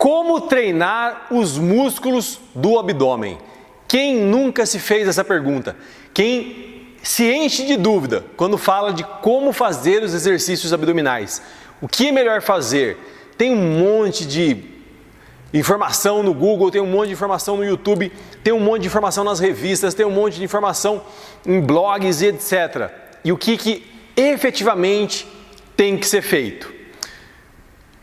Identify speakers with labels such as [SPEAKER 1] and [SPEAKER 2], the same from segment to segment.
[SPEAKER 1] Como treinar os músculos do abdômen? Quem nunca se fez essa pergunta? Quem se enche de dúvida quando fala de como fazer os exercícios abdominais? O que é melhor fazer? Tem um monte de informação no Google, tem um monte de informação no YouTube, tem um monte de informação nas revistas, tem um monte de informação em blogs e etc. E o que efetivamente tem que ser feito?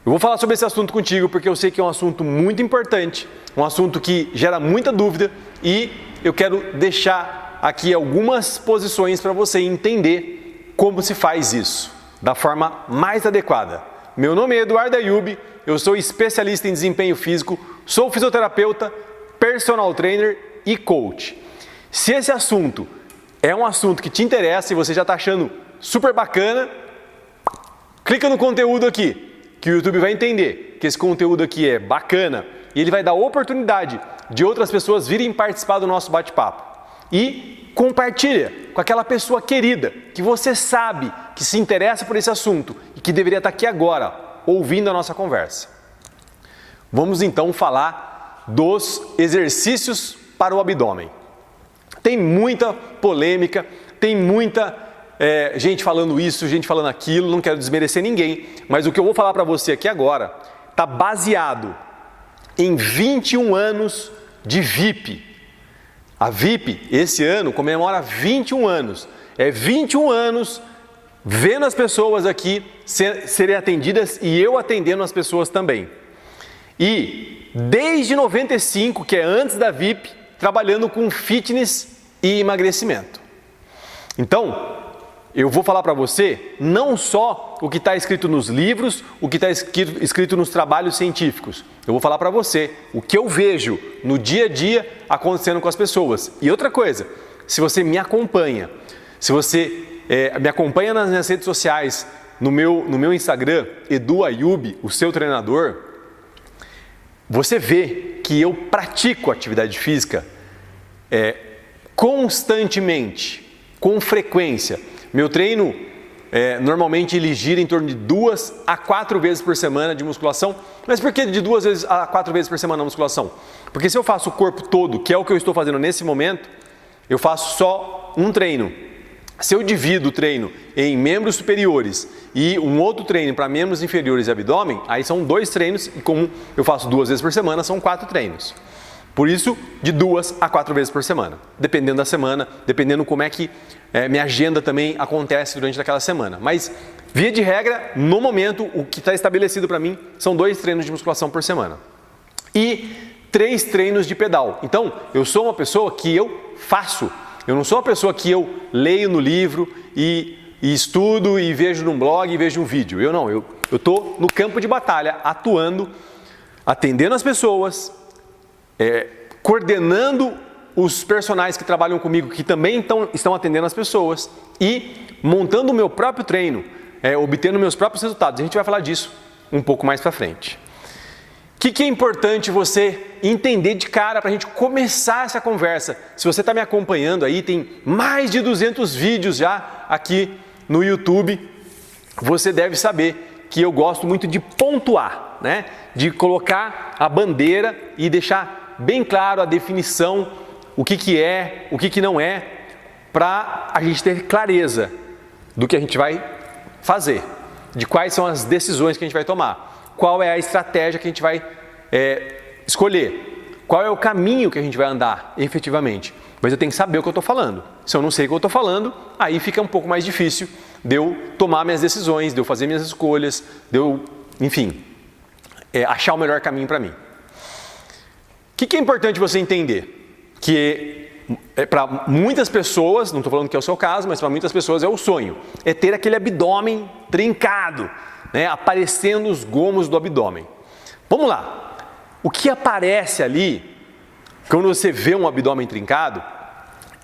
[SPEAKER 1] Eu vou falar sobre esse assunto contigo porque eu sei que é um assunto muito importante, um assunto que gera muita dúvida e eu quero deixar aqui algumas posições para você entender como se faz isso da forma mais adequada. Meu nome é Eduardo Ayub, eu sou especialista em desempenho físico, sou fisioterapeuta, personal trainer e coach. Se esse assunto é um assunto que te interessa e você já está achando super bacana, clica no conteúdo aqui, que o YouTube vai entender que esse conteúdo aqui é bacana e ele vai dar oportunidade de outras pessoas virem participar do nosso bate-papo. E compartilha com aquela pessoa querida que você sabe que se interessa por esse assunto e que deveria estar aqui agora, ouvindo a nossa conversa. Vamos então falar dos exercícios para o abdômen. Tem muita polêmica, tem muita gente falando isso, gente falando aquilo, não quero desmerecer ninguém, mas o que eu vou falar para você aqui agora está baseado em 21 anos de VIP. A VIP, esse ano, comemora 21 anos. É 21 anos vendo as pessoas aqui serem atendidas e eu atendendo as pessoas também. E desde 95, que é antes da VIP, trabalhando com fitness e emagrecimento. Então, eu vou falar para você não só o que está escrito nos livros, o que está escrito nos trabalhos científicos. Eu vou falar para você o que eu vejo no dia a dia acontecendo com as pessoas. E outra coisa, se você me acompanha, se você me acompanha nas minhas redes sociais, no meu Instagram, Edu Ayub, o seu treinador, você vê que eu pratico atividade física constantemente, com frequência. Meu treino, normalmente ele gira em torno de 2 a 4 vezes por semana de musculação. Mas por que de 2 a 4 vezes por semana a musculação? Porque se eu faço o corpo todo, que é o que eu estou fazendo nesse momento, eu faço só um treino. Se eu divido o treino em membros superiores e um outro treino para membros inferiores e abdômen, aí são 2 treinos e como eu faço 2 vezes por semana, são 4 treinos. Por isso, de 2 a 4 vezes por semana, dependendo da semana, dependendo como é que minha agenda também acontece durante aquela semana. Mas, via de regra, no momento, o que está estabelecido para mim são 2 treinos de musculação por semana. E 3 treinos de pedal. Então, eu sou uma pessoa que eu faço. Eu não sou uma pessoa que eu leio no livro e estudo e vejo num blog e vejo um vídeo. Eu não, eu estou no campo de batalha, atuando, atendendo as pessoas, coordenando os personagens que trabalham comigo, que também estão atendendo as pessoas e montando o meu próprio treino, obtendo meus próprios resultados. A gente vai falar disso um pouco mais para frente. O que é importante você entender de cara para a gente começar essa conversa? Se você está me acompanhando aí, tem mais de 200 vídeos já aqui no YouTube, você deve saber que eu gosto muito de pontuar, né? De colocar a bandeira e deixar bem claro a definição, o que é, o que não é, para a gente ter clareza do que a gente vai fazer, de quais são as decisões que a gente vai tomar, qual é a estratégia que a gente vai escolher, qual é o caminho que a gente vai andar efetivamente. Mas eu tenho que saber o que eu estou falando. Se eu não sei o que eu estou falando, aí fica um pouco mais difícil de eu tomar minhas decisões, de eu fazer minhas escolhas, de eu, enfim, achar o melhor caminho para mim. O que é importante você entender? Que para muitas pessoas, não estou falando que é o seu caso, mas para muitas pessoas é o sonho, é ter aquele abdômen trincado, né, aparecendo os gomos do abdômen. Vamos lá, o que aparece ali, quando você vê um abdômen trincado,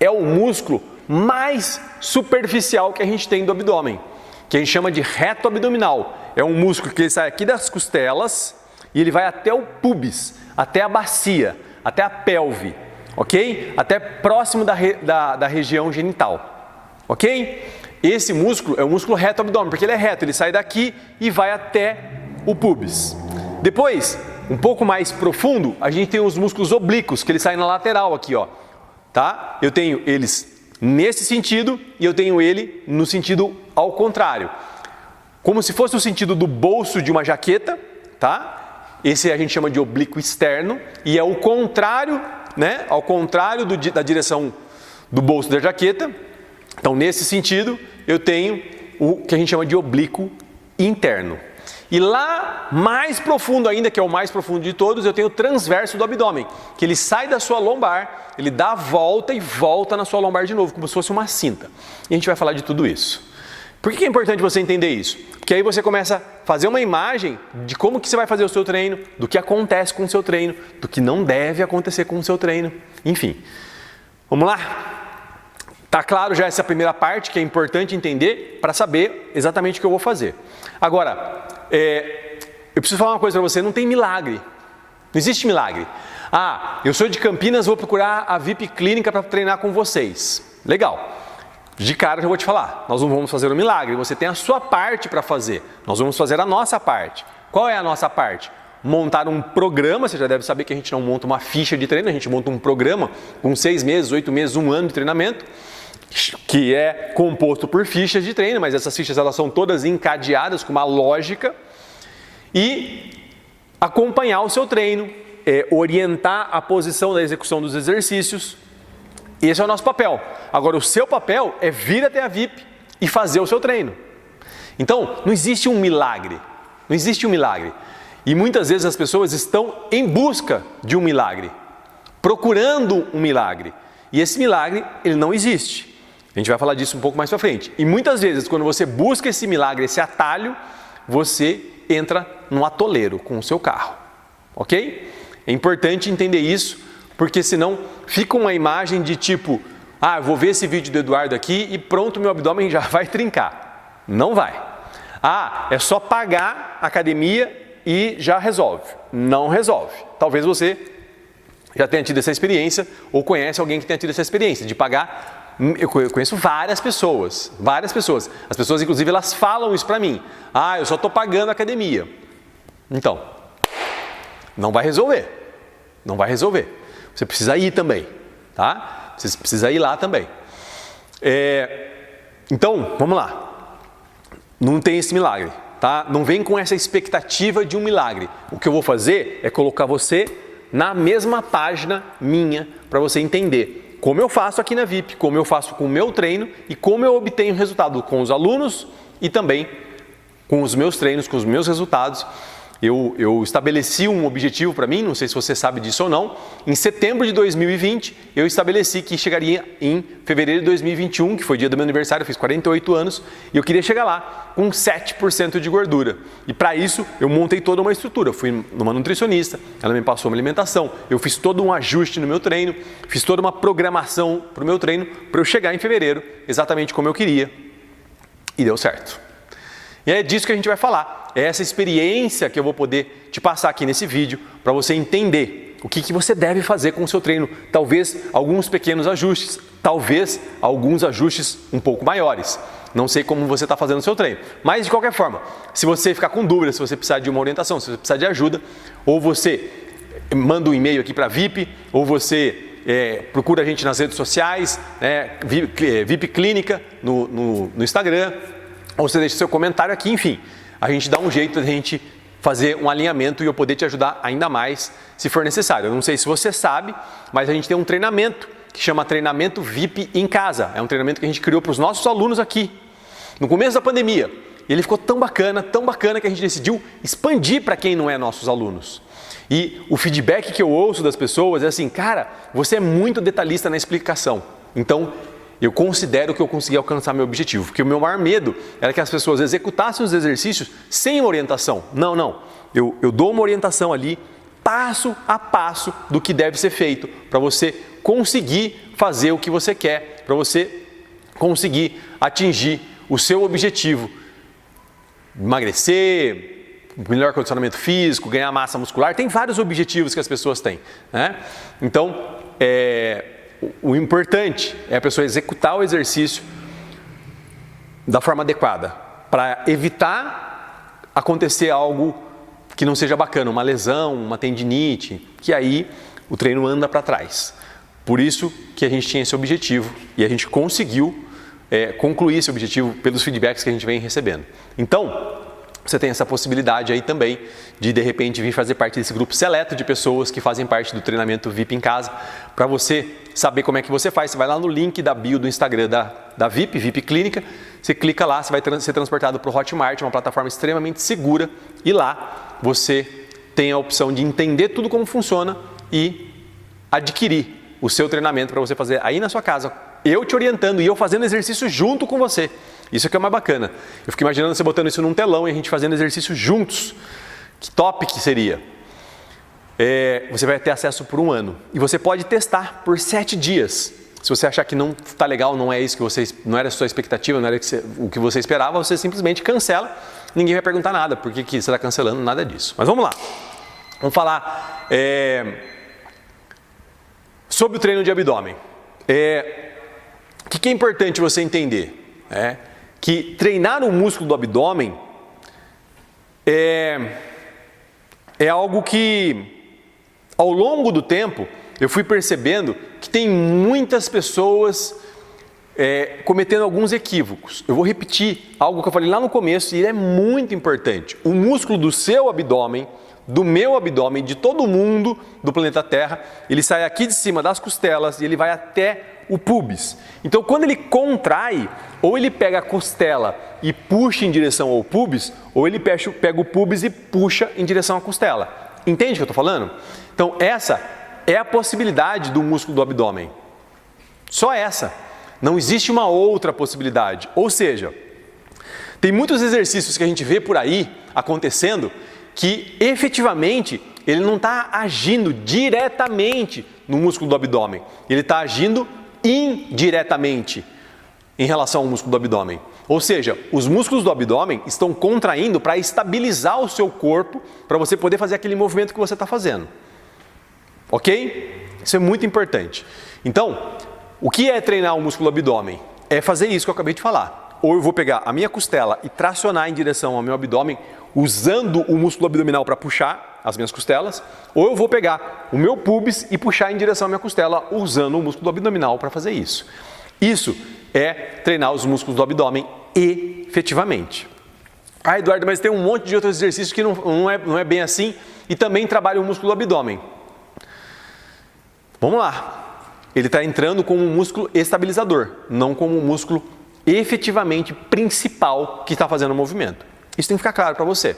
[SPEAKER 1] é o músculo mais superficial que a gente tem do abdômen, que a gente chama de reto abdominal. É um músculo que ele sai aqui das costelas e ele vai até o pubis, até a bacia, até a pelve, ok? Até próximo da região genital, ok? Esse músculo é o músculo reto abdômen, porque ele é reto, ele sai daqui e vai até o pubis. Depois, um pouco mais profundo, a gente tem os músculos oblíquos, que eles saem na lateral aqui, ó. Tá? Eu tenho eles nesse sentido e eu tenho ele no sentido ao contrário. Como se fosse o sentido do bolso de uma jaqueta, tá? Esse a gente chama de oblíquo externo e é o contrário, né? Ao contrário da direção do bolso da jaqueta. Então, nesse sentido, eu tenho o que a gente chama de oblíquo interno. E lá, mais profundo ainda, que é o mais profundo de todos, eu tenho o transverso do abdômen, que ele sai da sua lombar, ele dá a volta e volta na sua lombar de novo, como se fosse uma cinta. E a gente vai falar de tudo isso. Por que é importante você entender isso? Porque aí você começa a fazer uma imagem de como que você vai fazer o seu treino, do que acontece com o seu treino, do que não deve acontecer com o seu treino, enfim. Vamos lá? Tá claro já essa primeira parte que é importante entender para saber exatamente o que eu vou fazer. Agora, eu preciso falar uma coisa para você, não tem milagre. Não existe milagre. Ah, eu sou de Campinas, vou procurar a VIP Clínica para treinar com vocês. Legal. De cara eu já vou te falar, nós não vamos fazer um milagre, você tem a sua parte para fazer. Nós vamos fazer a nossa parte. Qual é a nossa parte? Montar um programa, você já deve saber que a gente não monta uma ficha de treino, a gente monta um programa com 6 meses, 8 meses, 1 ano de treinamento, que é composto por fichas de treino, mas essas fichas elas são todas encadeadas com uma lógica e acompanhar o seu treino, orientar a posição da execução dos exercícios. Esse é o nosso papel. Agora, o seu papel é vir até a VIP e fazer o seu treino. Então, não existe um milagre. Não existe um milagre. E muitas vezes as pessoas estão em busca de um milagre, procurando um milagre. E esse milagre, ele não existe. A gente vai falar disso um pouco mais para frente. E muitas vezes, quando você busca esse milagre, esse atalho, você entra num atoleiro com o seu carro. Ok? É importante entender isso, porque senão fica uma imagem de tipo, ah, eu vou ver esse vídeo do Eduardo aqui e pronto, meu abdômen já vai trincar. Não vai. Ah, é só pagar a academia e já resolve. Não resolve. Talvez você já tenha tido essa experiência ou conhece alguém que tenha tido essa experiência de pagar. Eu conheço várias pessoas. As pessoas, inclusive, elas falam isso pra mim. Ah, eu só estou pagando a academia. Então, não vai resolver. Não vai resolver. Você precisa ir também, tá? Você precisa ir lá também. Então, vamos lá. Não tem esse milagre, tá? Não vem com essa expectativa de um milagre. O que eu vou fazer é colocar você na mesma página minha para você entender como eu faço aqui na VIP, como eu faço com o meu treino e como eu obtenho resultado com os alunos e também com os meus treinos, com os meus resultados. Eu estabeleci um objetivo para mim, não sei se você sabe disso ou não. Em setembro de 2020, eu estabeleci que chegaria em fevereiro de 2021, que foi o dia do meu aniversário, eu fiz 48 anos, e eu queria chegar lá com 7% de gordura. E para isso, eu montei toda uma estrutura. Eu fui numa nutricionista, ela me passou uma alimentação, eu fiz todo um ajuste no meu treino, fiz toda uma programação para o meu treino, para eu chegar em fevereiro, exatamente como eu queria, e deu certo. E é disso que a gente vai falar. É essa experiência que eu vou poder te passar aqui nesse vídeo para você entender o que você deve fazer com o seu treino. Talvez alguns pequenos ajustes, talvez alguns ajustes um pouco maiores. Não sei como você está fazendo o seu treino. Mas de qualquer forma, se você ficar com dúvida, se você precisar de uma orientação, se você precisar de ajuda, ou você manda um e-mail aqui para a VIP, ou você procura a gente nas redes sociais, VIP Clínica no Instagram, ou você deixa seu comentário aqui, enfim. A gente dá um jeito de a gente fazer um alinhamento e eu poder te ajudar ainda mais se for necessário. Eu não sei se você sabe, mas a gente tem um treinamento que chama Treinamento VIP em Casa. É um treinamento que a gente criou para os nossos alunos aqui, no começo da pandemia. E ele ficou tão bacana que a gente decidiu expandir para quem não é nossos alunos. E o feedback que eu ouço das pessoas é assim, cara, você é muito detalhista na explicação. Então, eu considero que eu consegui alcançar meu objetivo, porque o meu maior medo era que as pessoas executassem os exercícios sem orientação. Não. Eu dou uma orientação ali, passo a passo do que deve ser feito, para você conseguir fazer o que você quer, para você conseguir atingir o seu objetivo. Emagrecer, melhor condicionamento físico, ganhar massa muscular, tem vários objetivos que as pessoas têm, né? Então, o importante é a pessoa executar o exercício da forma adequada, para evitar acontecer algo que não seja bacana, uma lesão, uma tendinite, que aí o treino anda para trás. Por isso que a gente tinha esse objetivo e a gente conseguiu concluir esse objetivo pelos feedbacks que a gente vem recebendo. Então, você tem essa possibilidade aí também de repente vir fazer parte desse grupo seleto de pessoas que fazem parte do treinamento VIP em casa. Para você saber como é que você faz, você vai lá no link da bio do Instagram da VIP Clínica, você clica lá, você vai ser transportado para o Hotmart, uma plataforma extremamente segura, e lá você tem a opção de entender tudo como funciona e adquirir o seu treinamento para você fazer aí na sua casa, eu te orientando e eu fazendo exercício junto com você. Isso que é mais bacana. Eu fico imaginando você botando isso num telão e a gente fazendo exercício juntos. Que top que seria. Você vai ter acesso por 1 ano. E você pode testar por 7 dias. Se você achar que não está legal, não é isso que não era a sua expectativa, não era o que você esperava, você simplesmente cancela. Ninguém vai perguntar nada. Por que você está cancelando? Nada disso. Mas vamos lá. Vamos falar sobre o treino de abdômen. O que é importante você entender? Que treinar o músculo do abdômen é algo que, ao longo do tempo, eu fui percebendo que tem muitas pessoas cometendo alguns equívocos. Eu vou repetir algo que eu falei lá no começo e é muito importante. O músculo do seu abdômen, do meu abdômen, de todo mundo do planeta Terra, ele sai aqui de cima das costelas e ele vai até o pubis. Então, quando ele contrai, ou ele pega a costela e puxa em direção ao pubis, ou ele pega o pubis e puxa em direção à costela. Entende o que eu estou falando? Então, essa é a possibilidade do músculo do abdômen. Só essa. Não existe uma outra possibilidade. Ou seja, tem muitos exercícios que a gente vê por aí acontecendo que efetivamente ele não está agindo diretamente no músculo do abdômen. Ele está agindo indiretamente em relação ao músculo do abdômen. Ou seja, os músculos do abdômen estão contraindo para estabilizar o seu corpo, para você poder fazer aquele movimento que você está fazendo. Ok? Isso é muito importante. Então, o que é treinar o músculo do abdômen? É fazer isso que eu acabei de falar. Ou eu vou pegar a minha costela e tracionar em direção ao meu abdômen, usando o músculo abdominal para puxar as minhas costelas, ou eu vou pegar o meu pubis e puxar em direção à minha costela, usando o músculo abdominal para fazer isso. Isso é treinar os músculos do abdômen efetivamente. Ah, Eduardo, mas tem um monte de outros exercícios que não é bem assim e também trabalha o músculo do abdômen. Vamos lá. Ele está entrando como um músculo estabilizador, não como um músculo efetivamente principal que está fazendo o movimento. Isso tem que ficar claro para você,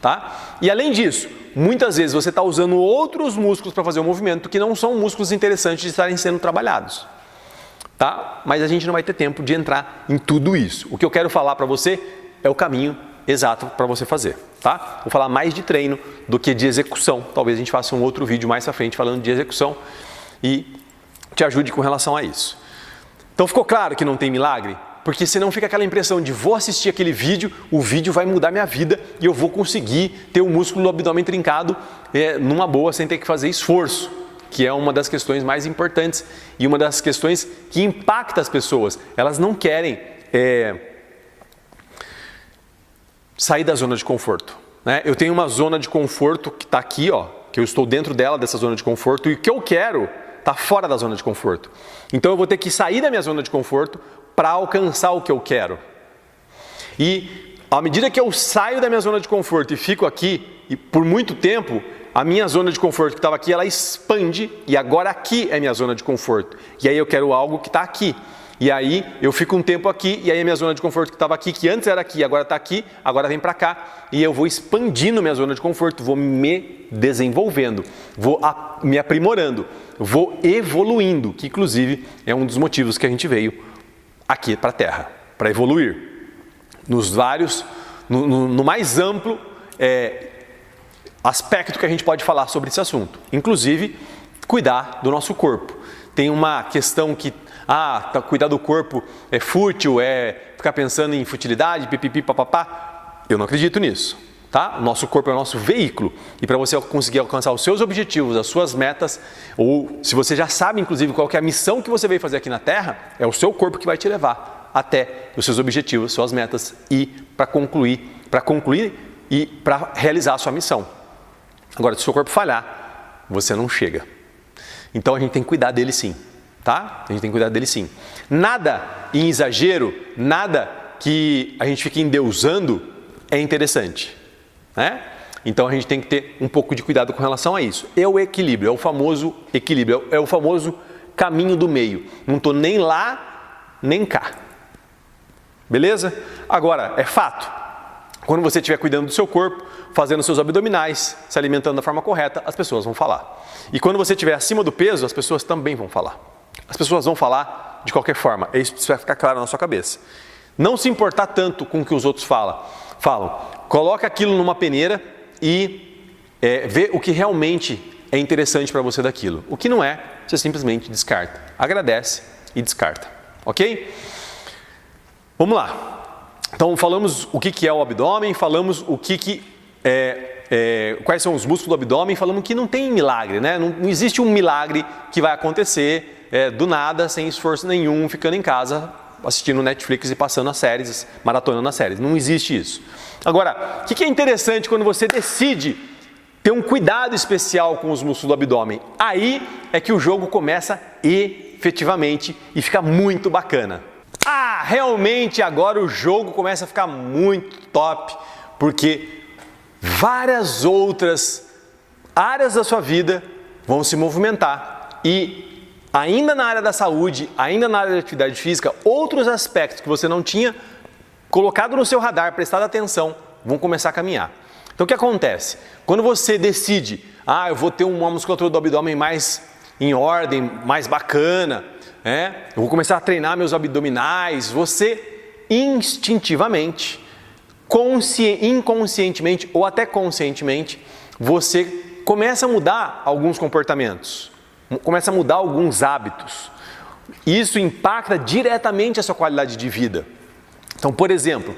[SPEAKER 1] tá? E além disso, muitas vezes você está usando outros músculos para fazer o movimento que não são músculos interessantes de estarem sendo trabalhados, tá? Mas a gente não vai ter tempo de entrar em tudo isso. O que eu quero falar para você é o caminho exato para você fazer, tá? Vou falar mais de treino do que de execução. Talvez a gente faça um outro vídeo mais à frente falando de execução e te ajude com relação a isso. Então ficou claro que não tem milagre? Porque senão fica aquela impressão de vou assistir aquele vídeo, o vídeo vai mudar minha vida e eu vou conseguir ter o músculo do abdômen trincado numa boa, sem ter que fazer esforço, que é uma das questões mais importantes e uma das questões que impacta as pessoas. Elas não querem sair da zona de conforto, né? Eu tenho uma zona de conforto que está aqui, ó, que eu estou dentro dela, dessa zona de conforto, e o que eu quero está fora da zona de conforto. Então eu vou ter que sair da minha zona de conforto para alcançar o que eu quero. E à medida que eu saio da minha zona de conforto e fico aqui, e por muito tempo, a minha zona de conforto que estava aqui, ela expande, e agora aqui é minha zona de conforto. E aí eu quero algo que está aqui. E aí eu fico um tempo aqui, e aí a minha zona de conforto que estava aqui, que antes era aqui, agora está aqui, agora vem para cá. E eu vou expandindo minha zona de conforto, vou me desenvolvendo, vou me aprimorando, vou evoluindo, que inclusive é um dos motivos que a gente veio aqui para a Terra, para evoluir. Nos vários, no mais amplo aspecto que a gente pode falar sobre esse assunto. Inclusive, cuidar do nosso corpo. Tem uma questão que, cuidar do corpo é fútil, ficar pensando em futilidade, pipipi, papapá. Eu não acredito nisso, tá? O nosso corpo é o nosso veículo. E para você conseguir alcançar os seus objetivos, as suas metas, ou se você já sabe, inclusive, qual que é a missão que você veio fazer aqui na Terra, é o seu corpo que vai te levar até os seus objetivos, suas metas e para concluir e para realizar a sua missão. Agora, se o seu corpo falhar, você não chega. Então a gente tem que cuidar dele sim, tá? A gente tem que cuidar dele sim. Nada em exagero, nada que a gente fique endeusando é interessante, né? Então a gente tem que ter um pouco de cuidado com relação a isso. É o equilíbrio, é o famoso equilíbrio, é o famoso caminho do meio. Não estou nem lá, nem cá. Beleza? Agora, é fato. Quando você estiver cuidando do seu corpo, fazendo seus abdominais, se alimentando da forma correta, as pessoas vão falar. E quando você estiver acima do peso, as pessoas também vão falar. As pessoas vão falar de qualquer forma. Isso vai ficar claro na sua cabeça. Não se importar tanto com o que os outros falam. Coloca aquilo numa peneira e vê o que realmente é interessante para você daquilo. O que não é, você simplesmente descarta. Agradece e descarta. Ok? Vamos lá. Então, falamos o que é o abdômen, falamos o quais são os músculos do abdômen, falamos que não tem milagre, né? Não existe um milagre que vai acontecer do nada, sem esforço nenhum, ficando em casa, assistindo Netflix e passando as séries, maratonando as séries. Não existe isso. Agora, o que é interessante quando você decide ter um cuidado especial com os músculos do abdômen? Aí é que o jogo começa efetivamente e fica muito bacana. Realmente agora o jogo começa a ficar muito top, porque várias outras áreas da sua vida vão se movimentar e ainda na área da saúde, ainda na área da atividade física, outros aspectos que você não tinha colocado no seu radar, prestado atenção, vão começar a caminhar. Então o que acontece? Quando você decide, eu vou ter uma musculatura do abdômen mais em ordem, mais bacana, eu vou começar a treinar meus abdominais, você instintivamente, inconscientemente ou até conscientemente, você começa a mudar alguns comportamentos, começa a mudar alguns hábitos. Isso impacta diretamente a sua qualidade de vida. Então, por exemplo,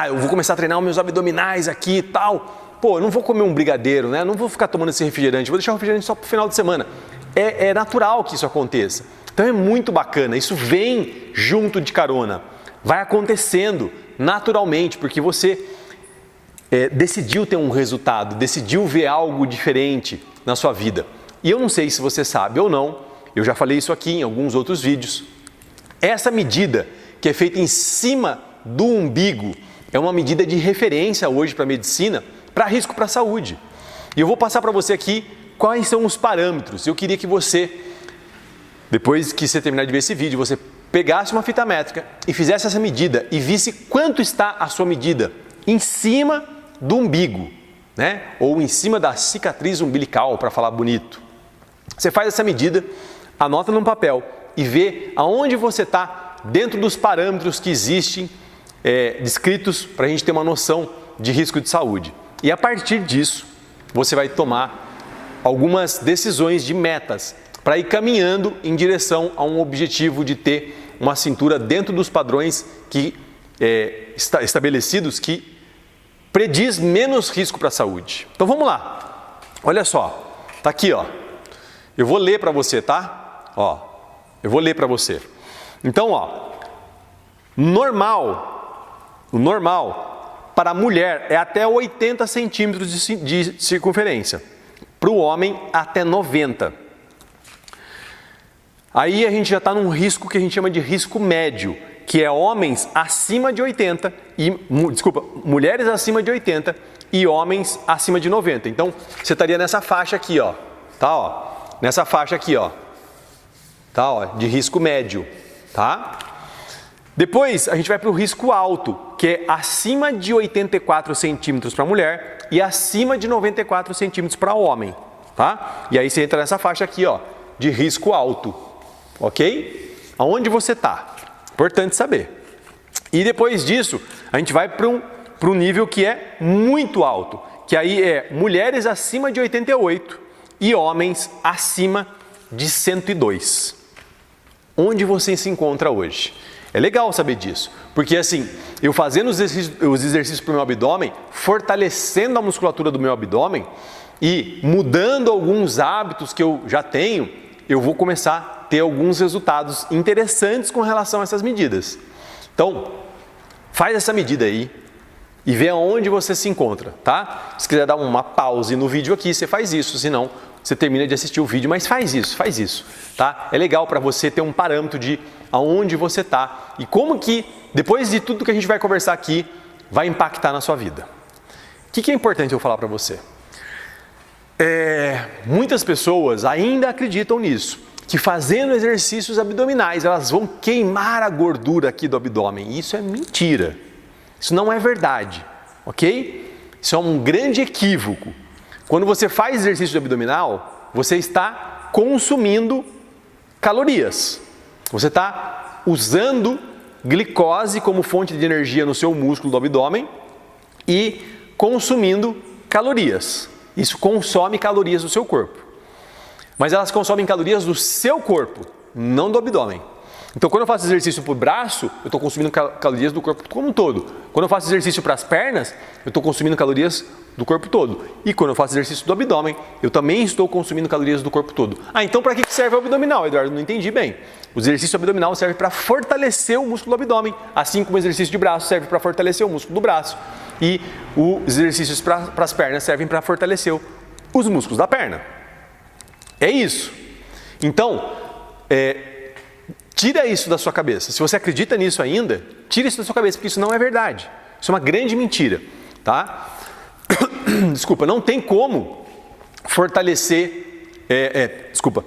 [SPEAKER 1] eu vou começar a treinar os meus abdominais aqui e tal. Eu não vou comer um brigadeiro, né? Não vou ficar tomando esse refrigerante, vou deixar o refrigerante só para o final de semana. É natural que isso aconteça. Então é muito bacana, isso vem junto de carona. Vai acontecendo naturalmente, porque você decidiu ter um resultado, decidiu ver algo diferente na sua vida. E eu não sei se você sabe ou não, eu já falei isso aqui em alguns outros vídeos. Essa medida que é feita em cima do umbigo é uma medida de referência hoje para a medicina, para risco para a saúde. E eu vou passar para você aqui quais são os parâmetros. Eu queria que você, depois que você terminar de ver esse vídeo, você pegasse uma fita métrica e fizesse essa medida e visse quanto está a sua medida em cima do umbigo, né? Ou em cima da cicatriz umbilical, para falar bonito. Você faz essa medida, anota num papel e vê aonde você está dentro dos parâmetros que existem descritos para a gente ter uma noção de risco de saúde. E a partir disso, você vai tomar algumas decisões de metas para ir caminhando em direção a um objetivo de ter uma cintura dentro dos padrões que estabelecidos que prediz menos risco para a saúde. Então vamos lá. Olha só, tá aqui, ó. Eu vou ler para você, tá? Eu vou ler para você. Então, o normal para a mulher é até 80 centímetros de circunferência. Para o homem, até 90. Aí a gente já está num risco que a gente chama de risco médio, que é homens acima de 80, mulheres acima de 80 e homens acima de 90. Então, você estaria nessa faixa aqui, ó. Tá, ó. Nessa faixa aqui, ó. Tá, ó, de risco médio, tá? Depois, a gente vai para o risco alto, que é acima de 84 centímetros para a mulher e acima de 94 centímetros para o homem, tá? E aí você entra nessa faixa aqui, ó, de risco alto, ok? Aonde você está? Importante saber. E depois disso, a gente vai para um nível que é muito alto, que aí é mulheres acima de 88 e homens acima de 102. Onde você se encontra hoje? É legal saber disso, porque assim, eu fazendo os exercícios para o meu abdômen, fortalecendo a musculatura do meu abdômen e mudando alguns hábitos que eu já tenho, eu vou começar a ter alguns resultados interessantes com relação a essas medidas. Então, faz essa medida aí e ver aonde você se encontra, tá? Se quiser dar uma pause no vídeo aqui, você faz isso, senão você termina de assistir o vídeo, mas faz isso, tá? É legal para você ter um parâmetro de aonde você tá e como que, depois de tudo que a gente vai conversar aqui, vai impactar na sua vida. O que é importante eu falar para você? Muitas pessoas ainda acreditam nisso, que fazendo exercícios abdominais, elas vão queimar a gordura aqui do abdômen. Isso é mentira. Isso não é verdade, ok? Isso é um grande equívoco. Quando você faz exercício abdominal, você está consumindo calorias. Você está usando glicose como fonte de energia no seu músculo do abdômen e consumindo calorias. Isso consome calorias do seu corpo. Mas elas consomem calorias do seu corpo, não do abdômen. Então, quando eu faço exercício para o braço, eu estou consumindo calorias do corpo como um todo. Quando eu faço exercício para as pernas, eu estou consumindo calorias do corpo todo. E quando eu faço exercício do abdômen, eu também estou consumindo calorias do corpo todo. Então para que serve o abdominal, Eduardo? Não entendi bem. O exercício abdominal serve para fortalecer o músculo do abdômen, assim como o exercício de braço serve para fortalecer o músculo do braço. E os exercícios para as pernas servem para fortalecer os músculos da perna. É isso. Então, tira isso da sua cabeça. Se você acredita nisso ainda, tira isso da sua cabeça, porque isso não é verdade. Isso é uma grande mentira, tá? Desculpa, não tem como fortalecer,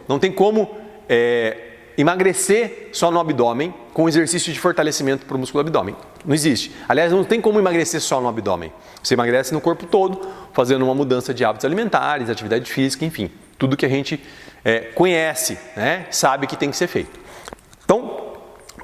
[SPEAKER 1] não tem como emagrecer só no abdômen com exercício de fortalecimento para o músculo do abdômen. Não existe. Aliás, não tem como emagrecer só no abdômen. Você emagrece no corpo todo, fazendo uma mudança de hábitos alimentares, atividade física, enfim. Tudo que a gente conhece, né, sabe que tem que ser feito. Então,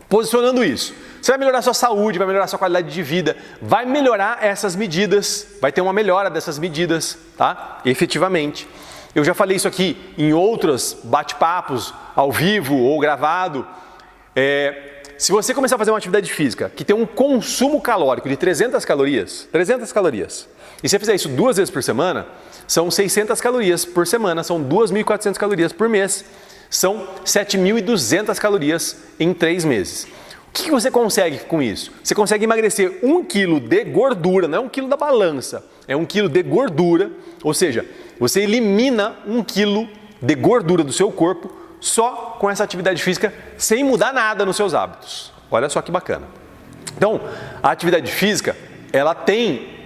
[SPEAKER 1] posicionando isso, você vai melhorar a sua saúde, vai melhorar a sua qualidade de vida, vai melhorar essas medidas, vai ter uma melhora dessas medidas, tá? Efetivamente. Eu já falei isso aqui em outros bate-papos, ao vivo ou gravado. Se você começar a fazer uma atividade física que tem um consumo calórico de 300 calorias, e você fizer isso 2 vezes por semana, são 600 calorias por semana, são 2.400 calorias por mês, são 7.200 calorias em 3 meses. O que você consegue com isso? Você consegue emagrecer 1 quilo de gordura, não é 1 quilo da balança, é 1 quilo de gordura, ou seja, você elimina 1 quilo de gordura do seu corpo só com essa atividade física, sem mudar nada nos seus hábitos. Olha só que bacana. Então, a atividade física, ela tem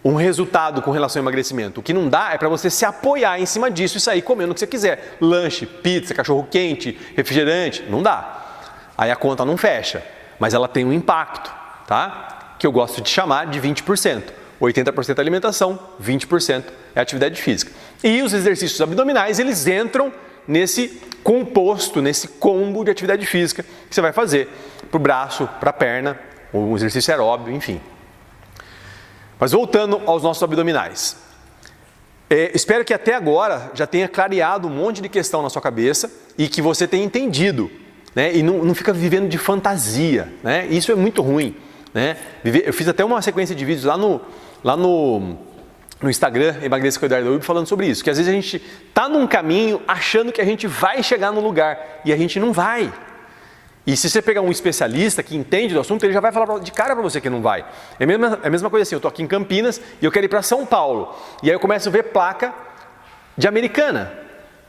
[SPEAKER 1] um resultado com relação ao emagrecimento. O que não dá é para você se apoiar em cima disso e sair comendo o que você quiser. Lanche, pizza, cachorro quente, refrigerante, não dá. Aí a conta não fecha, mas ela tem um impacto, tá? Que eu gosto de chamar de 20%. 80% é alimentação, 20% é atividade física. E os exercícios abdominais, eles entram nesse composto, nesse combo de atividade física que você vai fazer para o braço, para a perna, um exercício aeróbio, enfim. Mas voltando aos nossos abdominais. Espero que até agora já tenha clareado um monte de questão na sua cabeça e que você tenha entendido, né? E não fica vivendo de fantasia, né? Isso é muito ruim, né? Eu fiz até uma sequência de vídeos lá no Instagram, Emagreça com Eduardo Ubi, falando sobre isso, que às vezes a gente está num caminho achando que a gente vai chegar no lugar e a gente não vai. E se você pegar um especialista que entende do assunto, ele já vai falar de cara para você que não vai. É a mesma coisa assim, eu estou aqui em Campinas e eu quero ir para São Paulo. E aí eu começo a ver placa de Americana,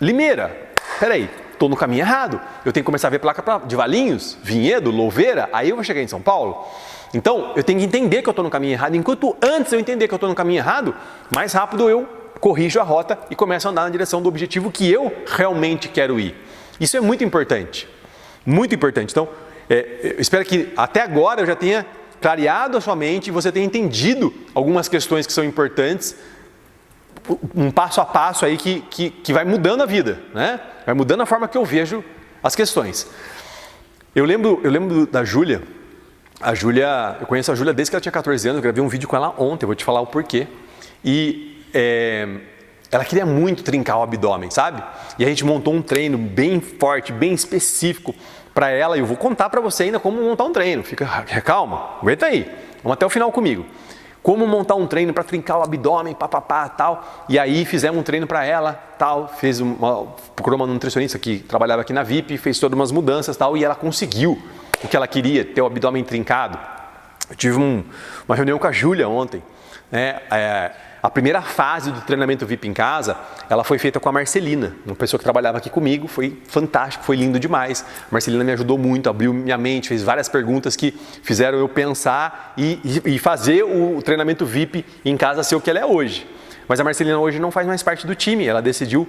[SPEAKER 1] Limeira. Peraí, estou no caminho errado. Eu tenho que começar a ver placa de Valinhos, Vinhedo, Louveira, aí eu vou chegar em São Paulo. Então, eu tenho que entender que eu estou no caminho errado. Enquanto antes eu entender que eu estou no caminho errado, mais rápido eu corrijo a rota e começo a andar na direção do objetivo que eu realmente quero ir. Isso é muito importante. Muito importante. Então, eu espero que até agora eu já tenha clareado a sua mente e você tenha entendido algumas questões que são importantes, um passo a passo aí que vai mudando a vida, né? Vai mudando a forma que eu vejo as questões. Eu lembro da Júlia. Eu conheço a Júlia desde que ela tinha 14 anos, eu gravei um vídeo com ela ontem, eu vou te falar o porquê. E ela queria muito trincar o abdômen, sabe? E a gente montou um treino bem forte, bem específico para ela. E eu vou contar para você ainda como montar um treino. Calma, aguenta aí. Vamos até o final comigo. Como montar um treino para trincar o abdômen, papapá, tal. E aí fizemos um treino para ela, tal. Procurou uma nutricionista que trabalhava aqui na VIP, fez todas umas mudanças, tal. E ela conseguiu o que ela queria, ter o abdômen trincado. Eu tive uma reunião com a Júlia ontem, né? A primeira fase do treinamento VIP em casa, ela foi feita com a Marcelina, uma pessoa que trabalhava aqui comigo, foi fantástico, foi lindo demais. A Marcelina me ajudou muito, abriu minha mente, fez várias perguntas que fizeram eu pensar e fazer o treinamento VIP em casa ser o que ela é hoje. Mas a Marcelina hoje não faz mais parte do time, ela decidiu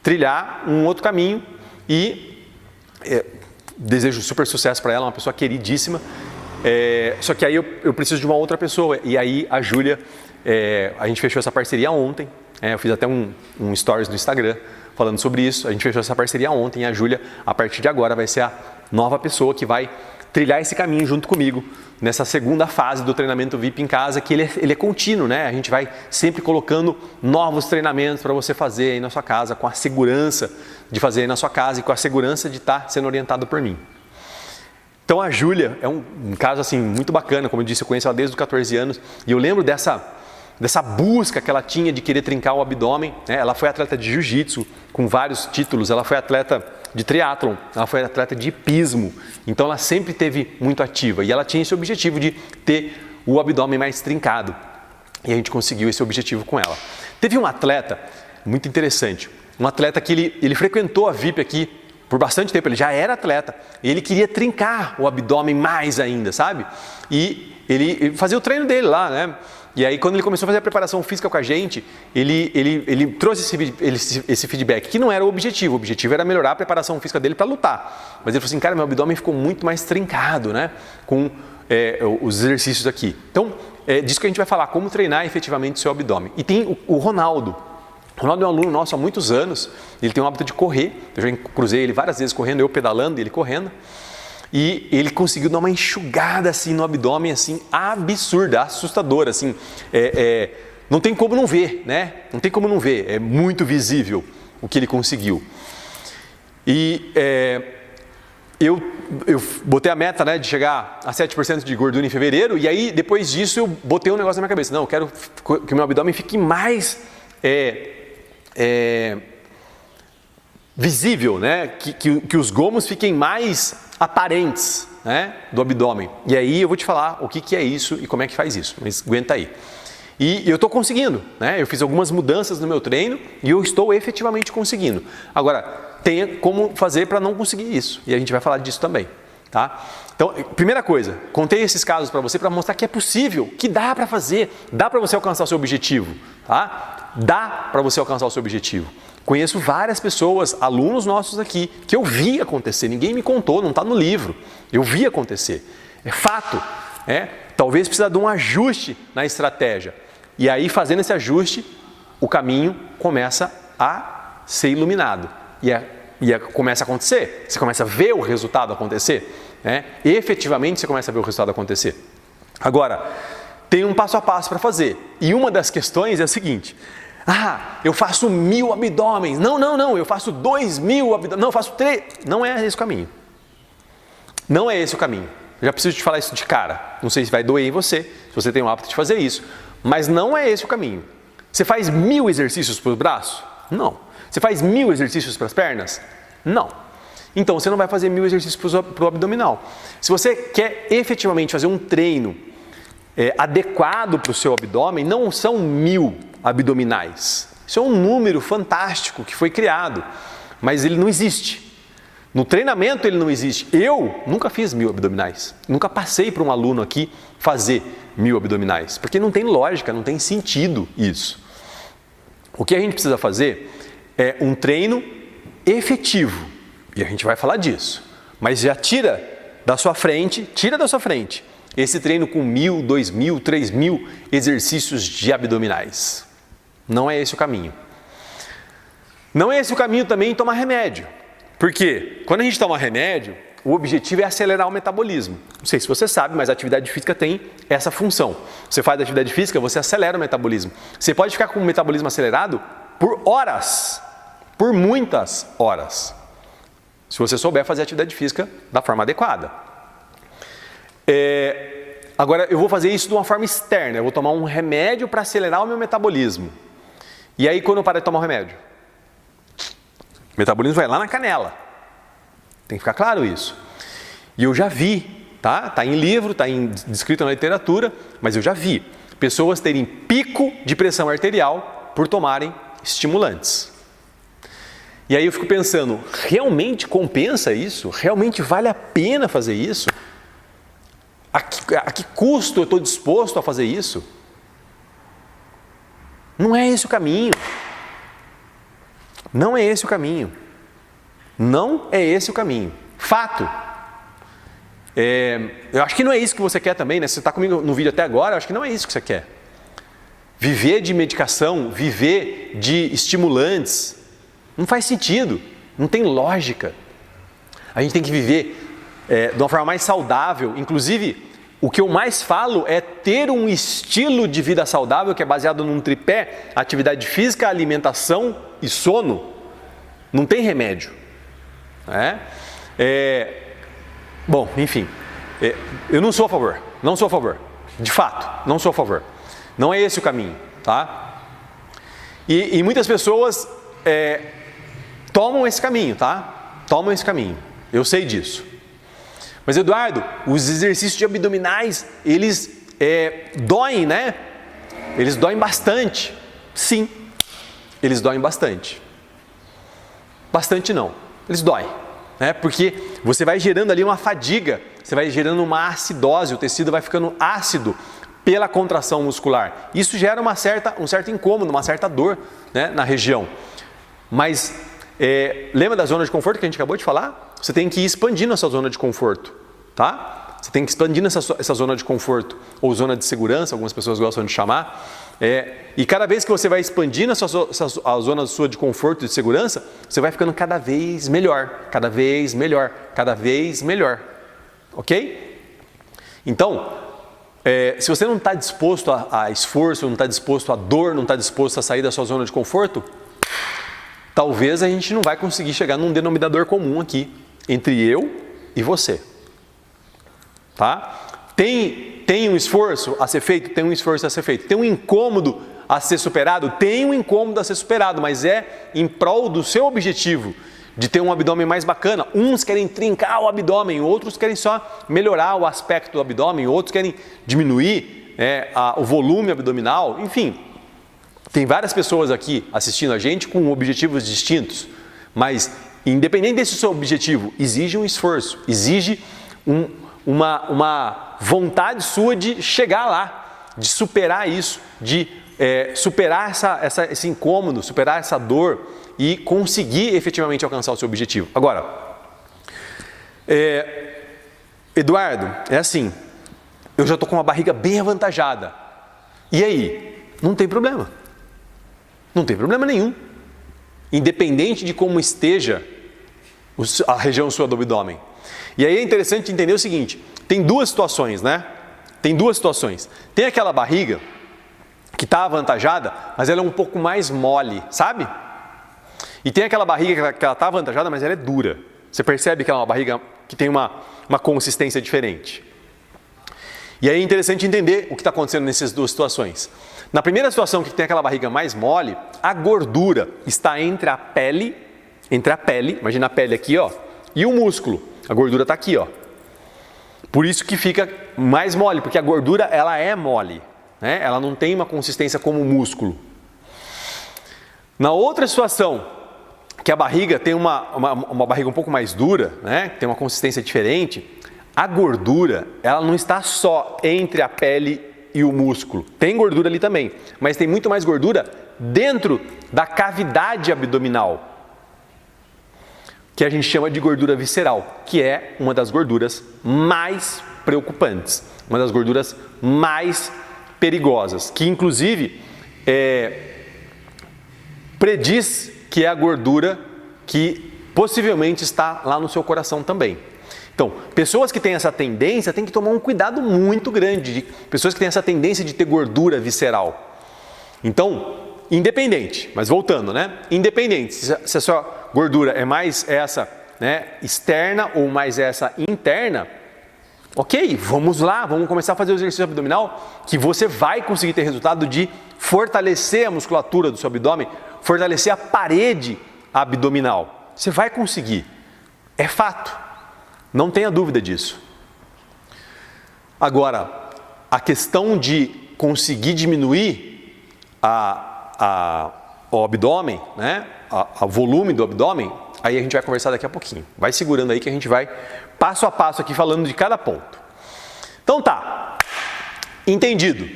[SPEAKER 1] trilhar um outro caminho e desejo super sucesso para ela, uma pessoa queridíssima. Só que aí eu preciso de uma outra pessoa, e aí a Júlia, a gente fechou essa parceria ontem, eu fiz até um stories no Instagram falando sobre isso, a gente fechou essa parceria ontem, e a Júlia, a partir de agora, vai ser a nova pessoa que vai trilhar esse caminho junto comigo, nessa segunda fase do treinamento VIP em casa, que ele é contínuo, né? A gente vai sempre colocando novos treinamentos para você fazer aí na sua casa, com a segurança de fazer aí na sua casa e com a segurança de estar sendo orientado por mim. Então a Júlia é um caso assim muito bacana, como eu disse, eu conheço ela desde os 14 anos, e eu lembro dessa busca que ela tinha de querer trincar o abdômen, né? Ela foi atleta de jiu-jitsu com vários títulos, ela foi atleta de triatlon, ela foi atleta de hipismo, então ela sempre esteve muito ativa e ela tinha esse objetivo de ter o abdômen mais trincado, e a gente conseguiu esse objetivo com ela. Teve um atleta muito interessante, um atleta que ele frequentou a VIP aqui por bastante tempo, ele já era atleta, e ele queria trincar o abdômen mais ainda, sabe? E ele fazia o treino dele lá, né? E aí, quando ele começou a fazer a preparação física com a gente, ele trouxe esse feedback, que não era o objetivo era melhorar a preparação física dele para lutar. Mas ele falou assim, cara, meu abdômen ficou muito mais trincado, né, com os exercícios aqui. Então, disso que a gente vai falar, como treinar efetivamente o seu abdômen. E tem o Ronaldo. O Ronaldo é um aluno nosso há muitos anos, ele tem o hábito de correr, eu já cruzei ele várias vezes correndo, eu pedalando e ele correndo. E ele conseguiu dar uma enxugada assim no abdômen, assim, absurda, assustadora, assim, não tem como não ver, né? Não tem como não ver, é muito visível o que ele conseguiu. E eu botei a meta, né, de chegar a 7% de gordura em fevereiro, e aí depois disso eu botei um negócio na minha cabeça, não, eu quero que o meu abdômen fique mais visível, né? Que os gomos fiquem mais aparentes, né, do abdômen. E aí eu vou te falar o que é isso e como é que faz isso, mas aguenta aí. E eu estou conseguindo, né? Eu fiz algumas mudanças no meu treino e eu estou efetivamente conseguindo. Agora, tem como fazer para não conseguir isso, e a gente vai falar disso também, tá? Então, primeira coisa, contei esses casos para você para mostrar que é possível, que dá para fazer, dá para você alcançar o seu objetivo, tá? Dá para você alcançar o seu objetivo. Conheço várias pessoas, alunos nossos aqui, que eu vi acontecer, ninguém me contou, não está no livro, eu vi acontecer, é fato, talvez precisa de um ajuste na estratégia, e aí fazendo esse ajuste, o caminho começa a ser iluminado, e começa a acontecer, você começa a ver o resultado acontecer, e efetivamente você começa a ver o resultado acontecer. Agora, tem um passo a passo para fazer, e uma das questões é a seguinte: eu faço 1000 abdômenes. Não, eu faço 2000 abdômenes. Não, eu faço 3. Não é esse o caminho. Não é esse o caminho. Eu já preciso te falar isso de cara. Não sei se vai doer em você, se você tem o hábito de fazer isso. Mas não é esse o caminho. Você faz 1000 exercícios para o braço? Não. Você faz 1000 exercícios para as pernas? Não. Então você não vai fazer 1000 exercícios para o abdominal. Se você quer efetivamente fazer um treino adequado para o seu abdômen, não são 1000 abdominais. Isso é um número fantástico que foi criado, mas ele não existe. No treinamento ele não existe. Eu nunca fiz 1000 abdominais. Nunca passei para um aluno aqui fazer 1000 abdominais, porque não tem lógica, não tem sentido isso. O que a gente precisa fazer é um treino efetivo, e a gente vai falar disso, mas já tira da sua frente esse treino com 1000, 2000, 3000 exercícios de abdominais. Não é esse o caminho. Não é esse o caminho também tomar remédio. Porque quando a gente toma remédio, o objetivo é acelerar o metabolismo. Não sei se você sabe, mas a atividade física tem essa função. Você faz atividade física, você acelera o metabolismo. Você pode ficar com o metabolismo acelerado por horas, por muitas horas, se você souber fazer atividade física da forma adequada. Agora, eu vou fazer isso de uma forma externa, eu vou tomar um remédio para acelerar o meu metabolismo. E aí, quando eu parar de tomar o remédio? O metabolismo vai lá na canela. Tem que ficar claro isso. E eu já vi tá? Está em livro, está descrito na literatura, mas eu já vi pessoas terem pico de pressão arterial por tomarem estimulantes. E aí eu fico pensando, realmente compensa isso? Realmente vale a pena fazer isso? A que custo eu estou disposto a fazer isso? Não é esse o caminho. Não é esse o caminho. Não é esse o caminho. Fato. Eu acho que não é isso que você quer também, né? Você está comigo no vídeo até agora, eu acho que não é isso que você quer. Viver de medicação, viver de estimulantes, não faz sentido, não tem lógica. A gente tem que viver de uma forma mais saudável. Inclusive, o que eu mais falo é ter um estilo de vida saudável que é baseado num tripé: atividade física, alimentação e sono. Não tem remédio. Bom, enfim, eu não sou a favor, não sou a favor. De fato, não sou a favor. Não é esse o caminho, tá? E muitas pessoas tomam esse caminho, tá? Tomam esse caminho. Eu sei disso. Mas, Eduardo, os exercícios de abdominais, eles doem, né? Eles doem bastante. Sim, eles doem bastante. Bastante não, eles doem, né? Porque você vai gerando ali uma fadiga, você vai gerando uma acidose, o tecido vai ficando ácido pela contração muscular. Isso gera um certo incômodo, uma certa dor, né, na região. Mas lembra da zona de conforto que a gente acabou de falar? Você tem que ir expandindo essa zona de conforto, tá? Você tem que ir expandindo essa zona de conforto, ou zona de segurança, algumas pessoas gostam de chamar. E cada vez que você vai expandindo a zona sua de conforto e de segurança, você vai ficando cada vez melhor, cada vez melhor, cada vez melhor. Ok? Então, se você não está disposto a esforço, não está disposto a dor, não está disposto a sair da sua zona de conforto, talvez a gente não vai conseguir chegar num denominador comum aqui, entre eu e você. Tá? Tem um esforço a ser feito? Tem um esforço a ser feito. Tem um incômodo a ser superado? Tem um incômodo a ser superado, mas é em prol do seu objetivo de ter um abdômen mais bacana. Uns querem trincar o abdômen, outros querem só melhorar o aspecto do abdômen, outros querem diminuir o volume abdominal. Enfim, tem várias pessoas aqui assistindo a gente com objetivos distintos, mas independente desse seu objetivo, exige um esforço, exige uma vontade sua de chegar lá, de superar isso, de superar esse incômodo, superar essa dor e conseguir efetivamente alcançar o seu objetivo. Agora, Eduardo, é assim, eu já estou com uma barriga bem avantajada. E aí? Não tem problema. Não tem problema nenhum. Independente de como esteja a região sua do abdômen. E aí é interessante entender o seguinte, tem duas situações, né? Tem duas situações. Tem aquela barriga que está avantajada, mas ela é um pouco mais mole, sabe? E tem aquela barriga que ela está avantajada, mas ela é dura. Você percebe que ela é uma barriga que tem uma consistência diferente. E aí é interessante entender o que está acontecendo nessas duas situações. Na primeira situação, que tem aquela barriga mais mole, a gordura está entre a pele, imagina a pele aqui, ó, e o músculo. A gordura está aqui, ó. Por isso que fica mais mole, porque a gordura ela é mole, né? Ela não tem uma consistência como o músculo. Na outra situação, que a barriga tem uma barriga um pouco mais dura, né? Tem uma consistência diferente, a gordura ela não está só entre a pele e o músculo. Tem gordura ali também, mas tem muito mais gordura dentro da cavidade abdominal, que a gente chama de gordura visceral, que é uma das gorduras mais preocupantes, uma das gorduras mais perigosas, que inclusive prediz que é a gordura que possivelmente está lá no seu coração também. Então, pessoas que têm essa tendência têm que tomar um cuidado muito grande, pessoas que têm essa tendência de ter gordura visceral. Então, independente, mas voltando, né? Independente, se a sua gordura é mais essa, né, externa ou mais essa interna, ok, vamos lá, vamos começar a fazer o exercício abdominal, que você vai conseguir ter resultado de fortalecer a musculatura do seu abdômen, fortalecer a parede abdominal. Você vai conseguir, é fato, não tenha dúvida disso. Agora, a questão de conseguir diminuir o abdômen, né? O volume do abdômen, aí a gente vai conversar daqui a pouquinho. Vai segurando aí que a gente vai passo a passo aqui falando de cada ponto. Então tá, entendido.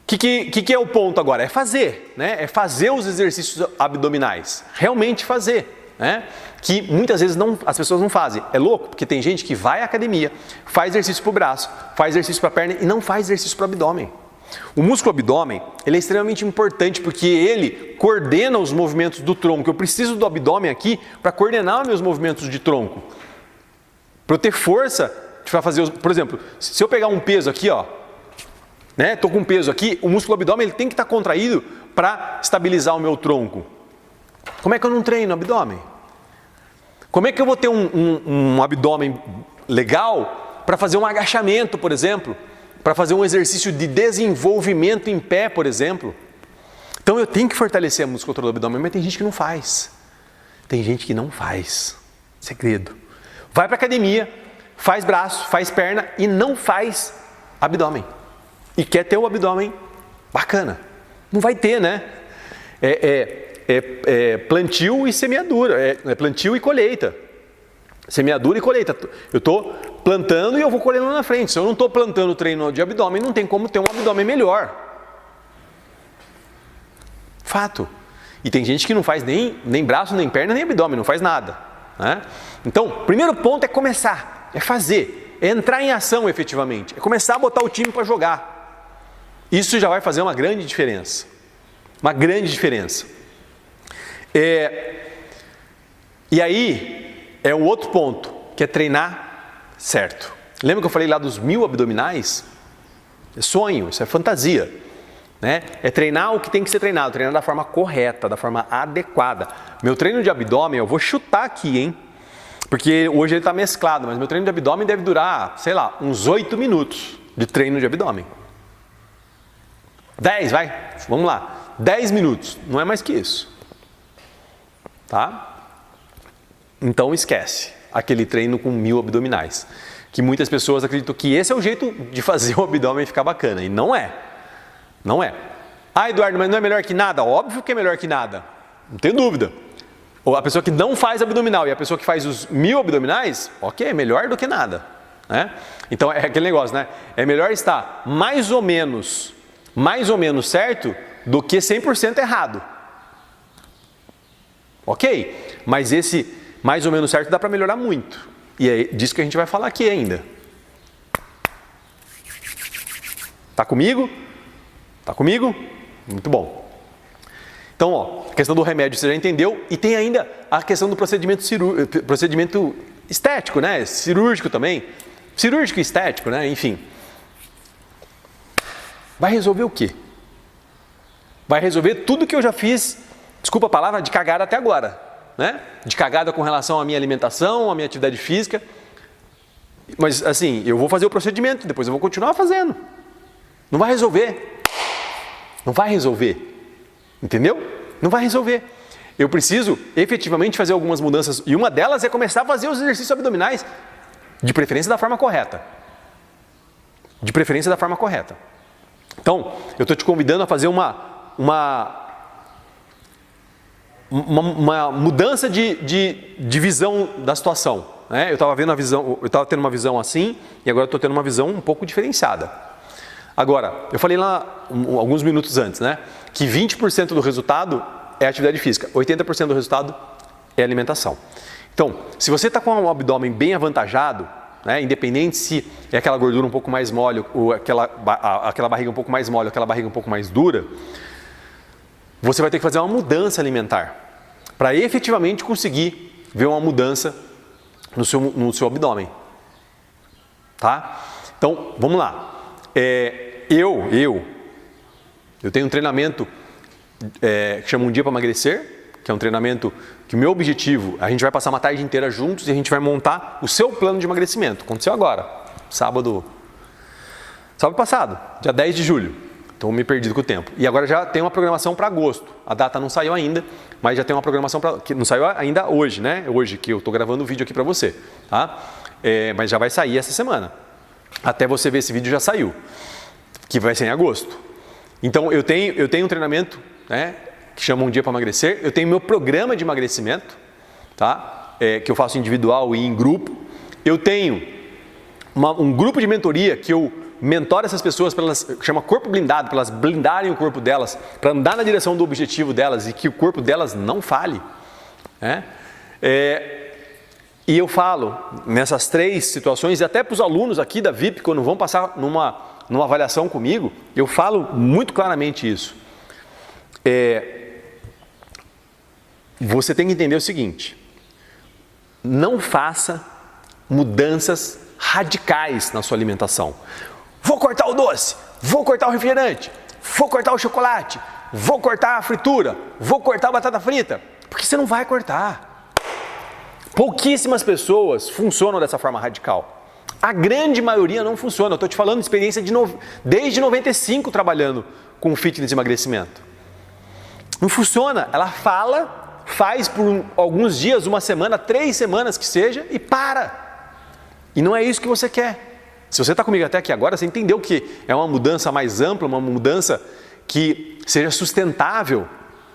[SPEAKER 1] O que é o ponto agora? É fazer, né? É fazer os exercícios abdominais, realmente fazer, né? Que muitas vezes as pessoas não fazem. É louco, porque tem gente que vai à academia, faz exercício para o braço, faz exercício para a perna e não faz exercício para o abdômen. O músculo abdômen, ele é extremamente importante porque ele coordena os movimentos do tronco. Eu preciso do abdômen aqui para coordenar meus movimentos de tronco. Para eu ter força para fazer, por exemplo, se eu pegar um peso aqui, ó, né, tô com um peso aqui, o músculo abdômen ele tem que estar contraído para estabilizar o meu tronco. Como é que eu não treino abdômen? Como é que eu vou ter um abdômen legal para fazer um agachamento, por exemplo? Para fazer um exercício de desenvolvimento em pé, por exemplo. Então eu tenho que fortalecer a musculatura do abdômen, mas tem gente que não faz. Tem gente que não faz. Segredo. Vai para a academia, faz braço, faz perna e não faz abdômen. E quer ter o abdômen bacana. Não vai ter, né? Plantio e semeadura, é plantio e colheita. Semeadura e colheita. Eu estou plantando e eu vou colhendo lá na frente. Se eu não estou plantando treino de abdômen, não tem como ter um abdômen melhor. Fato. E tem gente que não faz nem braço, nem perna, nem abdômen, não faz nada, né? Então, o primeiro ponto é começar, é fazer, é entrar em ação efetivamente, é começar a botar o time para jogar. Isso já vai fazer uma grande diferença. Uma grande diferença. E aí é o outro ponto, que é treinar certo. Lembra que eu falei lá dos 1000 abdominais? É sonho, isso é fantasia, né? É treinar o que tem que ser treinado, treinar da forma correta, da forma adequada. Meu treino de abdômen, eu vou chutar aqui, hein? Porque hoje ele está mesclado, mas meu treino de abdômen deve durar, sei lá, uns 8 minutos de treino de abdômen. 10, vai, vamos lá. 10 minutos, não é mais que isso. Tá? Então esquece aquele treino com 1000 abdominais. Que muitas pessoas acreditam que esse é o jeito de fazer o abdômen ficar bacana. E não é. Não é. Ah, Eduardo, mas não é melhor que nada? Óbvio que é melhor que nada. Não tenho dúvida. Ou a pessoa que não faz abdominal e a pessoa que faz os 1000 abdominais, ok, é melhor do que nada, né? Então é aquele negócio, né? É melhor estar mais ou menos certo do que 100% errado. Ok, mas esse mais ou menos certo dá para melhorar muito. E é disso que a gente vai falar aqui ainda. Tá comigo? Tá comigo? Muito bom. Então, ó, a questão do remédio você já entendeu. E tem ainda a questão do procedimento estético, né? Cirúrgico também. Cirúrgico e estético, né? Enfim. Vai resolver o quê? Vai resolver tudo que eu já fiz, desculpa a palavra, de cagada até agora, né? De cagada com relação à minha alimentação, à minha atividade física. Mas assim, eu vou fazer o procedimento, depois eu vou continuar fazendo. Não vai resolver. Não vai resolver. Entendeu? Não vai resolver. Eu preciso efetivamente fazer algumas mudanças e uma delas é começar a fazer os exercícios abdominais, de preferência da forma correta. De preferência da forma correta. Então, eu estou te convidando a fazer uma mudança de visão da situação, né? Eu estava tendo uma visão assim e agora estou tendo uma visão um pouco diferenciada. Agora, eu falei lá alguns minutos antes, né, que 20% do resultado é atividade física, 80% do resultado é alimentação. Então, se você está com um abdômen bem avantajado, né, independente se é aquela gordura um pouco mais mole ou aquela barriga um pouco mais mole, ou aquela barriga um pouco mais dura, você vai ter que fazer uma mudança alimentar para efetivamente conseguir ver uma mudança no seu abdômen. Tá? Então, vamos lá. Eu tenho um treinamento que chama Um Dia para Emagrecer, que é um treinamento que o meu objetivo, a gente vai passar uma tarde inteira juntos e a gente vai montar o seu plano de emagrecimento. Aconteceu agora, sábado passado, dia 10 de julho. Então me perdi com o tempo. E agora já tem uma programação para agosto. A data não saiu ainda, mas já tem uma programação que não saiu ainda hoje, né? Hoje que eu estou gravando o vídeo aqui para você, tá? Mas já vai sair essa semana. Até você ver esse vídeo já saiu, que vai ser em agosto. Então eu tenho um treinamento, né, que chama Um Dia para Emagrecer. Eu tenho meu programa de emagrecimento, tá? Que eu faço individual e em grupo. Eu tenho um grupo de mentoria que eu mentoro essas pessoas, chama Corpo Blindado, para elas blindarem o corpo delas, para andar na direção do objetivo delas e que o corpo delas não fale, né? E eu falo nessas 3 situações, e até para os alunos aqui da VIP, quando vão passar numa avaliação comigo, eu falo muito claramente isso. Você tem que entender o seguinte: não faça mudanças radicais na sua alimentação. Vou cortar o doce, vou cortar o refrigerante, vou cortar o chocolate, vou cortar a fritura, vou cortar a batata frita, porque você não vai cortar. Pouquíssimas pessoas funcionam dessa forma radical. A grande maioria não funciona. Eu estou te falando de experiência desde 95 trabalhando com fitness e emagrecimento. Não funciona. Ela faz por alguns dias, uma semana, 3 semanas que seja, e para. E não é isso que você quer. Se você está comigo até aqui agora, você entendeu que é uma mudança mais ampla, uma mudança que seja sustentável,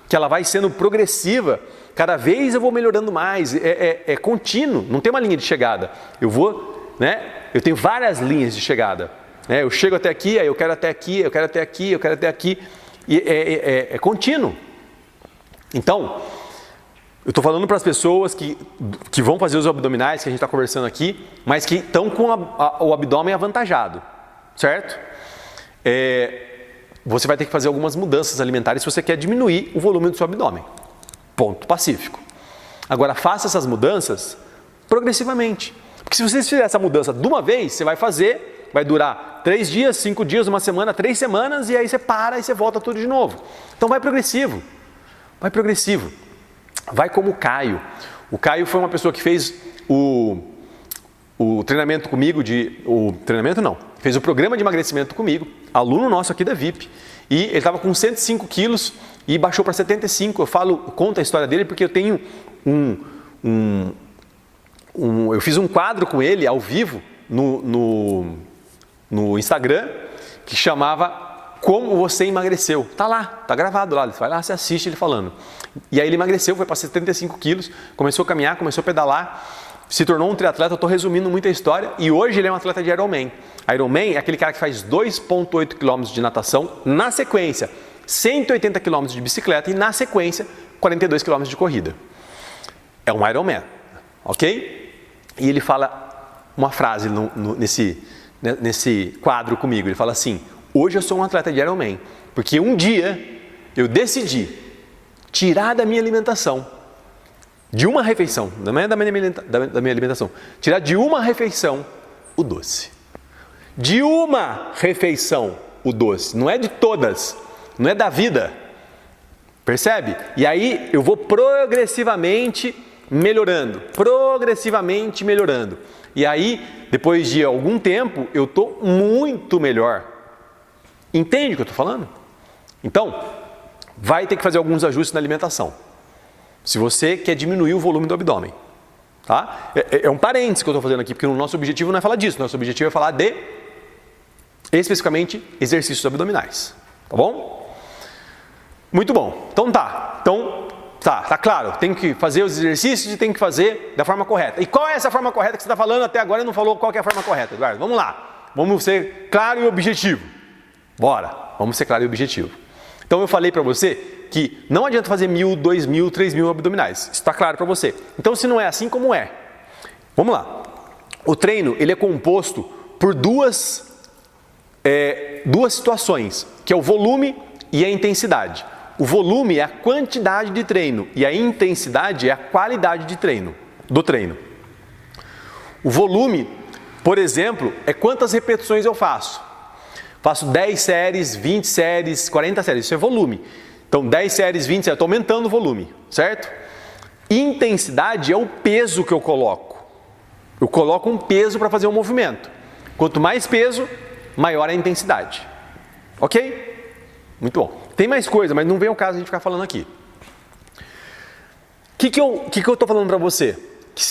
[SPEAKER 1] que ela vai sendo progressiva. Cada vez eu vou melhorando mais, é contínuo, não tem uma linha de chegada. Eu tenho várias linhas de chegada. Né? Eu chego até aqui, aí eu quero até aqui, eu quero até aqui, eu quero até aqui. E é contínuo. Então, eu estou falando para as pessoas que vão fazer os abdominais, que a gente está conversando aqui, mas que estão com o abdômen avantajado, certo? Você vai ter que fazer algumas mudanças alimentares se você quer diminuir o volume do seu abdômen. Ponto pacífico. Agora, faça essas mudanças progressivamente. Porque se você fizer essa mudança de uma vez, você vai durar 3 dias, 5 dias, uma semana, 3 semanas, e aí você para e você volta tudo de novo. Então vai progressivo. Vai progressivo. Vai como o Caio. O Caio foi uma pessoa que fez o treinamento comigo, fez o programa de emagrecimento comigo, aluno nosso aqui da VIP. E ele estava com 105 quilos e baixou para 75. Eu conto a história dele porque eu tenho eu fiz um quadro com ele ao vivo no Instagram que chamava Como Você Emagreceu. Tá lá, tá gravado lá. Você vai lá, você assiste ele falando. E aí ele emagreceu, foi para 75 quilos, começou a caminhar, começou a pedalar, se tornou um triatleta. Eu estou resumindo muito a história, e hoje ele é um atleta de Ironman. Ironman é aquele cara que faz 2,8 km de natação, na sequência 180 km de bicicleta e na sequência 42 km de corrida. É um Ironman, ok? E ele fala uma frase nesse quadro comigo, ele fala assim: hoje eu sou um atleta de Ironman, porque um dia eu decidi tirar da minha alimentação, de uma refeição, não é da minha alimentação, tirar de uma refeição o doce. De uma refeição o doce, não é de todas, não é da vida. Percebe? E aí eu vou progressivamente melhorando. E aí, depois de algum tempo, eu estou muito melhor. Entende o que eu estou falando? Então, vai ter que fazer alguns ajustes na alimentação, se você quer diminuir o volume do abdômen. Tá? É um parênteses que eu estou fazendo aqui, porque o nosso objetivo não é falar disso. Nosso objetivo é falar de, especificamente, exercícios abdominais. Tá bom? Muito bom. Então tá claro. Tem que fazer os exercícios e tem que fazer da forma correta. E qual é essa forma correta que você está falando até agora e não falou qual que é a forma correta, Eduardo? Vamos lá. Vamos ser claro e objetivo. Bora. Vamos ser claro e objetivo. Então eu falei para você que não adianta fazer 1.000, 2.000, 3.000 abdominais. Isso está claro para você. Então se não é assim, como é? Vamos lá. O treino ele é composto por duas situações, que é o volume e a intensidade. O volume é a quantidade de treino e a intensidade é a qualidade do treino. O volume, por exemplo, é quantas repetições eu faço. Faço 10 séries, 20 séries, 40 séries, isso é volume. Então 10 séries, 20 séries, eu estou aumentando o volume, certo? Intensidade é o peso que eu coloco. Eu coloco um peso para fazer um movimento. Quanto mais peso, maior a intensidade. Ok? Muito bom. Tem mais coisa, mas não vem ao caso a gente ficar falando aqui. O que eu estou falando para você? que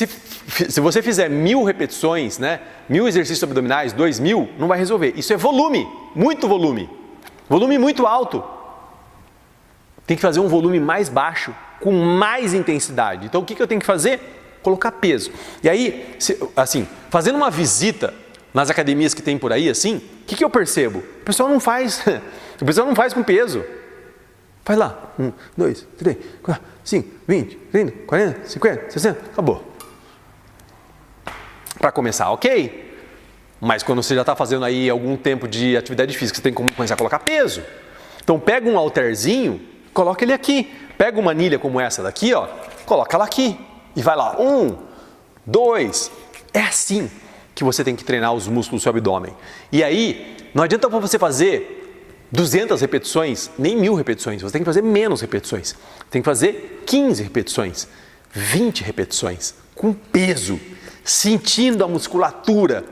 [SPEAKER 1] se você fizer 1000 repetições, né, 1000 exercícios abdominais, 2000, não vai resolver. Isso é volume, muito volume. Volume muito alto. Tem que fazer um volume mais baixo, com mais intensidade. Então, o que eu tenho que fazer? Colocar peso. E aí, assim, fazendo uma visita nas academias que tem por aí, assim, o que eu percebo? O pessoal não faz com peso. Faz lá, 1, 2, 3, 4, 5, 20, 30, 40, 50, 60, acabou. Para começar, ok. Mas quando você já está fazendo aí algum tempo de atividade física, você tem que começar a colocar peso. Então pega um halterzinho, coloca ele aqui. Pega uma anilha como essa daqui, ó, coloca ela aqui. E vai lá, 1, 2. É assim que você tem que treinar os músculos do seu abdômen. E aí, não adianta você fazer 200 repetições, nem 1000 repetições. Você tem que fazer menos repetições. Tem que fazer 15 repetições, 20 repetições, com peso, sentindo a musculatura.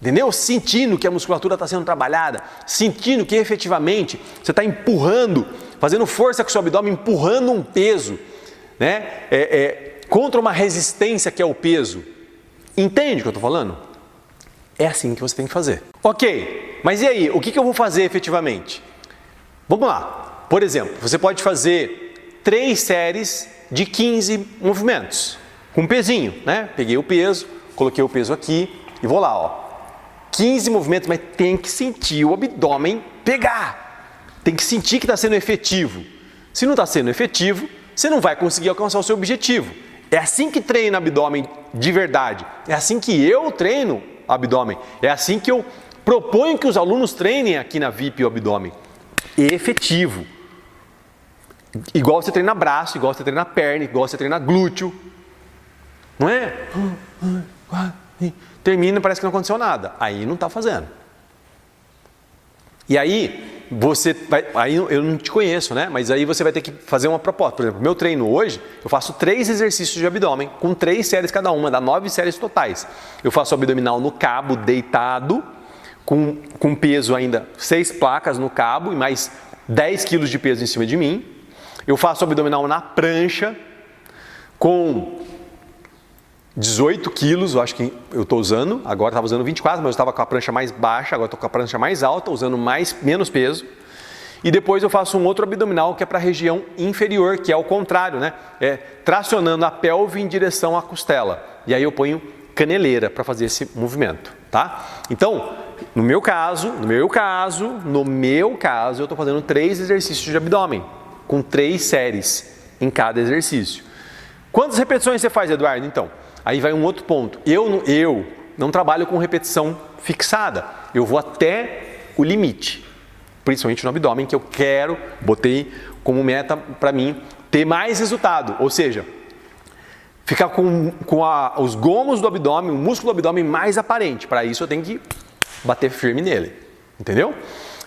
[SPEAKER 1] Entendeu? Sentindo que a musculatura está sendo trabalhada, sentindo que efetivamente você está empurrando, fazendo força com o seu abdômen, empurrando um peso, né? Contra uma resistência que é o peso. Entende o que eu estou falando? É assim que você tem que fazer. Ok, mas e aí? O que eu vou fazer efetivamente? Vamos lá. Por exemplo, você pode fazer 3 séries de 15 movimentos, com um pezinho, né? Peguei o peso, coloquei o peso aqui e vou lá, ó. 15 movimentos, mas tem que sentir o abdômen pegar. Tem que sentir que está sendo efetivo. Se não está sendo efetivo, você não vai conseguir alcançar o seu objetivo. É assim que treina abdômen de verdade. É assim que eu treino abdômen. É assim que eu proponho que os alunos treinem aqui na VIP o abdômen. Efetivo. Igual você treina braço, igual você treina perna, igual você treina glúteo. Não é? Termina e parece que não aconteceu nada. Aí não está fazendo. E aí, você vai... Aí eu não te conheço, né? Mas aí você vai ter que fazer uma proposta. Por exemplo, meu treino hoje, eu faço 3 exercícios de abdômen, com 3 séries cada uma, dá 9 séries totais. Eu faço abdominal no cabo, deitado, com peso ainda, 6 placas no cabo e mais 10 quilos de peso em cima de mim. Eu faço abdominal na prancha, com 18 quilos, eu acho que eu estou usando, agora estava usando 24, mas eu estava com a prancha mais baixa, agora estou com a prancha mais alta, usando menos peso. E depois eu faço um outro abdominal que é para a região inferior, que é o contrário, né? É tracionando a pelve em direção à costela. E aí eu ponho caneleira para fazer esse movimento, tá? Então, no meu caso, eu estou fazendo 3 exercícios de abdômen, com 3 séries em cada exercício. Quantas repetições você faz, Eduardo, então? Aí vai um outro ponto. Eu não trabalho com repetição fixada. Eu vou até o limite. Principalmente no abdômen, que eu quero, botei como meta para mim, ter mais resultado. Ou seja, ficar com os gomos do abdômen, o músculo do abdômen mais aparente. Para isso eu tenho que bater firme nele. Entendeu?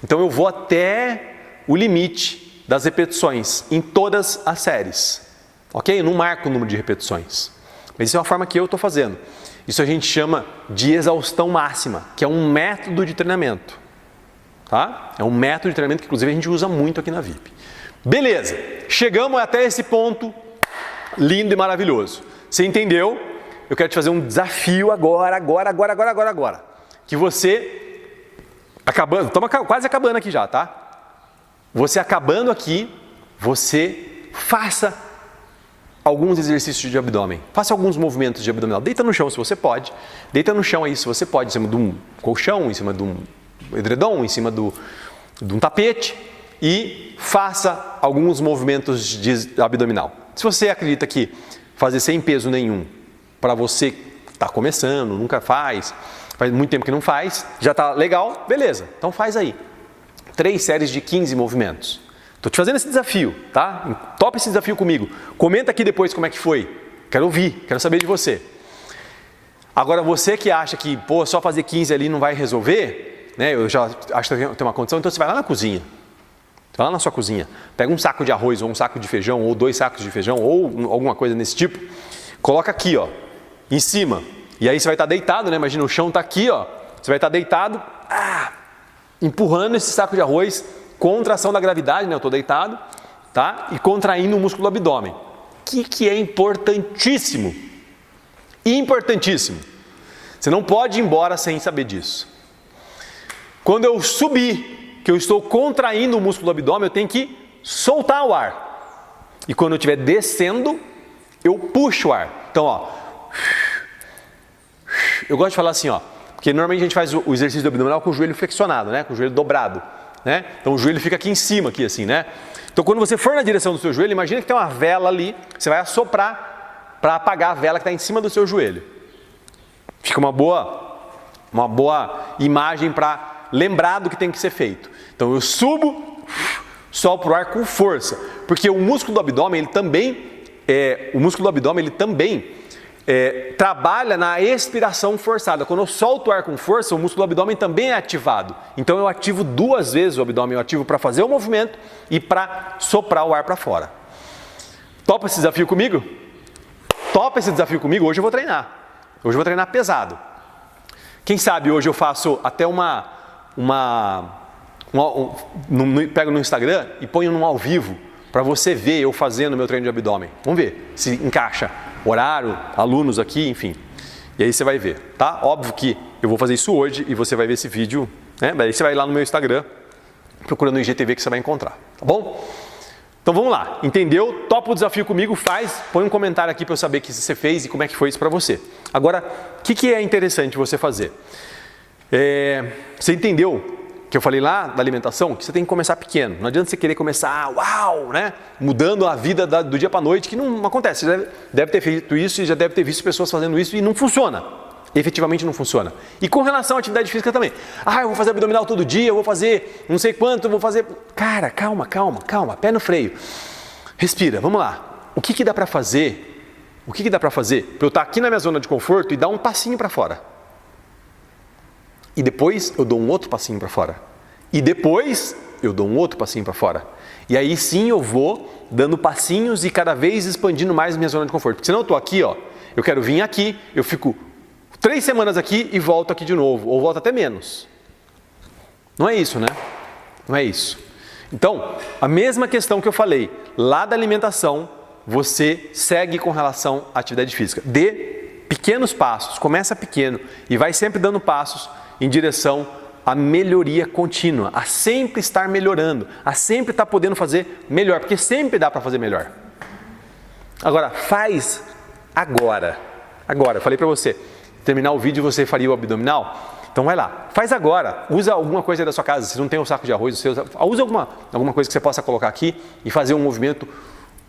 [SPEAKER 1] Então eu vou até o limite das repetições em todas as séries. Ok? Eu não marco o número de repetições. Mas isso é uma forma que eu estou fazendo. Isso a gente chama de exaustão máxima, que é um método de treinamento. Tá? É um método de treinamento que, inclusive, a gente usa muito aqui na VIP. Beleza, chegamos até esse ponto lindo e maravilhoso. Você entendeu? Eu quero te fazer um desafio agora. Que você, estamos quase acabando aqui já, tá? Você acabando aqui, você faça alguns exercícios de abdômen. Faça alguns movimentos de abdominal. Deita no chão se você pode. Deita no chão aí se você pode, em cima de um colchão, em cima de um edredom, em cima de um tapete. E faça alguns movimentos de abdominal. Se você acredita que fazer sem peso nenhum, para você que está começando, nunca faz muito tempo que não faz, já está legal, beleza. Então faz aí. 3 séries de 15 movimentos. Estou te fazendo esse desafio, tá? Topa esse desafio comigo. Comenta aqui depois como é que foi. Quero ouvir, quero saber de você. Agora, você que acha que, só fazer 15 ali não vai resolver, né? Eu já acho que tem uma condição, então você vai lá na cozinha. Você vai lá na sua cozinha, pega um saco de arroz, ou um saco de feijão, ou 2 sacos de feijão, ou alguma coisa desse tipo. Coloca aqui, ó, em cima. E aí você vai estar deitado, né? Imagina, o chão está aqui, ó. Você vai estar deitado, empurrando esse saco de arroz, contra a ação da gravidade, né? Eu estou deitado, tá? E contraindo o músculo do abdômen. O que é importantíssimo? Importantíssimo. Você não pode ir embora sem saber disso. Quando eu subir, que eu estou contraindo o músculo do abdômen, eu tenho que soltar o ar. E quando eu estiver descendo, eu puxo o ar. Então, ó, eu gosto de falar assim, ó, porque normalmente a gente faz o exercício do abdominal com o joelho flexionado, né? Com o joelho dobrado, né? Então o joelho fica aqui em cima, aqui assim, né? Então quando você for na direção do seu joelho, imagina que tem uma vela ali, você vai assoprar para apagar a vela que está em cima do seu joelho. Fica uma boa imagem para lembrar do que tem que ser feito. Então eu subo, sopro o ar com força, porque o músculo do abdômen, ele também trabalha na expiração forçada. Quando eu solto o ar com força, o músculo do abdômen também é ativado. Então eu ativo 2 vezes o abdômen. Eu ativo para fazer o movimento e para soprar o ar para fora. Topa esse desafio comigo? Topa esse desafio comigo? Hoje eu vou treinar. Hoje eu vou treinar pesado. Quem sabe hoje eu faço até pego no Instagram e ponho num ao vivo para você ver eu fazendo meu treino de abdômen. Vamos ver se encaixa horário, alunos aqui, enfim. E aí você vai ver, tá? Óbvio que eu vou fazer isso hoje e você vai ver esse vídeo, né? Daí você vai lá no meu Instagram, procurando no IGTV que você vai encontrar, tá bom? Então vamos lá, entendeu? Topa o desafio comigo, põe um comentário aqui para eu saber que você fez e como é que foi isso para você. Agora, o que é interessante você fazer? Você entendeu que eu falei lá da alimentação, que você tem que começar pequeno. Não adianta você querer começar, uau, né? Mudando a vida do dia para a noite, que não acontece. Você deve ter feito isso e já deve ter visto pessoas fazendo isso e não funciona. Efetivamente não funciona. E com relação à atividade física também. Eu vou fazer abdominal todo dia, eu vou fazer não sei quanto, eu vou fazer... Cara, calma, pé no freio. Respira, vamos lá. O que dá para fazer? O que dá para fazer para eu estar aqui na minha zona de conforto e dar um passinho para fora? E depois eu dou um outro passinho para fora. E depois eu dou um outro passinho para fora. E aí sim eu vou dando passinhos e cada vez expandindo mais minha zona de conforto. Porque senão eu estou aqui, ó, eu quero vir aqui, eu fico 3 semanas aqui e volto aqui de novo. Ou volto até menos. Não é isso, né? Não é isso. Então, a mesma questão que eu falei, lá da alimentação, você segue com relação à atividade física. Dê pequenos passos, começa pequeno e vai sempre dando passos em direção à melhoria contínua, a sempre estar melhorando, a sempre estar podendo fazer melhor, porque sempre dá para fazer melhor. Agora, faz agora. Agora, eu falei para você, terminar o vídeo você faria o abdominal? Então vai lá, faz agora, usa alguma coisa aí da sua casa, se não tem um saco de arroz, usa alguma coisa que você possa colocar aqui e fazer um movimento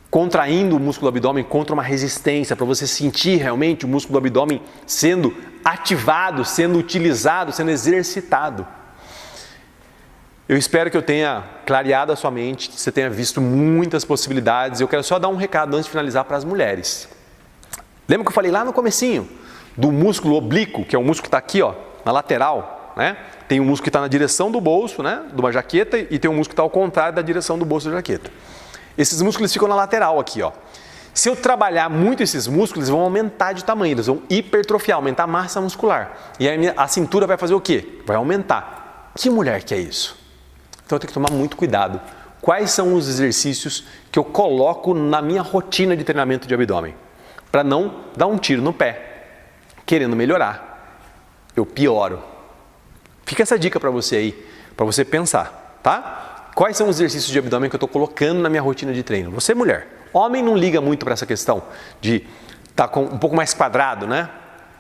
[SPEAKER 1] contraindo o músculo do abdômen contra uma resistência, para você sentir realmente o músculo do abdômen sendo ativado, sendo utilizado, sendo exercitado. Eu espero que eu tenha clareado a sua mente, que você tenha visto muitas possibilidades. Eu quero só dar um recado antes de finalizar para as mulheres. Lembra que eu falei lá no comecinho do músculo oblíquo, que é o músculo que está aqui, ó, na lateral, né? Tem um músculo que está na direção do bolso, né, de uma jaqueta, e tem um músculo que está ao contrário da direção do bolso da jaqueta. Esses músculos ficam na lateral aqui, ó. Se eu trabalhar muito esses músculos, eles vão aumentar de tamanho, eles vão hipertrofiar, aumentar a massa muscular. E aí a cintura vai fazer o quê? Vai aumentar. Que mulher que é isso? Então eu tenho que tomar muito cuidado. Quais são os exercícios que eu coloco na minha rotina de treinamento de abdômen? Para não dar um tiro no pé, querendo melhorar. Eu pioro. Fica essa dica para você aí, para você pensar, tá? Quais são os exercícios de abdômen que eu estou colocando na minha rotina de treino? Você, mulher. Homem não liga muito para essa questão de estar um pouco mais quadrado, né?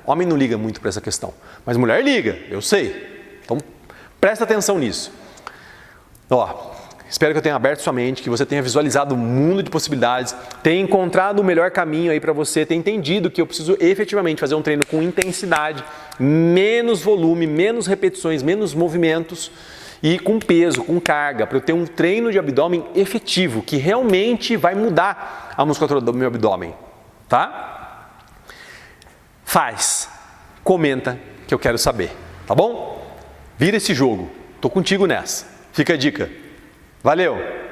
[SPEAKER 1] Homem não liga muito para essa questão. Mas mulher liga, eu sei. Então, presta atenção nisso. Ó, espero que eu tenha aberto sua mente, que você tenha visualizado um mundo de possibilidades, tenha encontrado o melhor caminho aí para você, tenha entendido que eu preciso efetivamente fazer um treino com intensidade, menos volume, menos repetições, menos movimentos, e com peso, com carga, para eu ter um treino de abdômen efetivo, que realmente vai mudar a musculatura do meu abdômen, tá? Faz, comenta que eu quero saber, tá bom? Vira esse jogo, tô contigo nessa, fica a dica. Valeu!